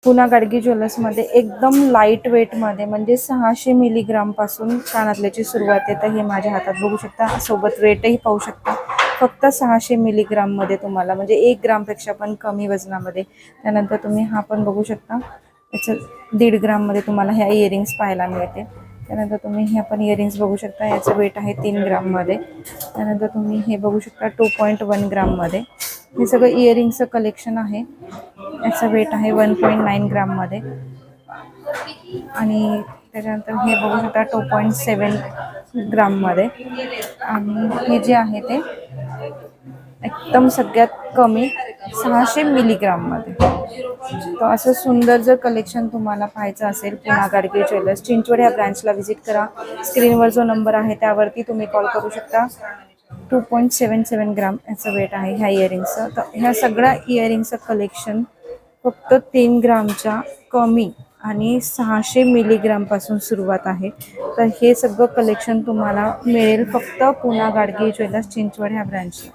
पुन्हा गाडगी ज्वेलर्समध्ये एकदम लाईट वेटमध्ये म्हणजे 600 मिलीग्राम पासून कानातल्याची सुरुवात आहे. तर हे माझ्या हातात बघू शकता, सोबत वेटही पाहू शकता. फक्त 600 मिलीग्राममध्ये तुम्हाला म्हणजे 1 ग्रामपेक्षा पण कमी वजनामध्ये. त्यानंतर तुम्ही हा पण बघू शकता, याचं 1.5 ग्राममध्ये तुम्हाला ह्या इयरिंग्स पाहायला मिळते. त्यानंतर तुम्ही हे पण इयरिंग्स बघू शकता, याचं वेट आहे 3 ग्राममध्ये. त्यानंतर तुम्ही हे बघू शकता 2.1 ग्राममध्ये. हे सगळं इयरिंगचं कलेक्शन आहे. याचं वेट आहे 1.9 ग्राममध्ये. आणि त्याच्यानंतर हे बघू शकता 2.7 ग्राममध्ये. आणि हे जे आहे ते एकदम सगळ्यात कमी 600 मिलीग्राममध्ये. तर असं सुंदर जर कलेक्शन तुम्हाला पाहायचं असेल पुन्हा गाडगे ज्वेलर्स चिंचवड ह्या ब्रँचला व्हिजिट करा. स्क्रीनवर जो नंबर आहे त्यावरती तुम्ही कॉल करू शकता. 2.77 ग्राम याचं वेट आहे ह्या इयरिंगचं. तर ह्या सगळ्या इयरिंगचं कलेक्शन फक्त 3 ग्रामच्या कमी आणि 600 मिलीग्रामपासून सुरुवात आहे. तर हे सगळं कलेक्शन तुम्हाला मिळेल फक्त पुन्हा गाडगे ज्वेलर्स चिंचवड ह्या ब्रँचला.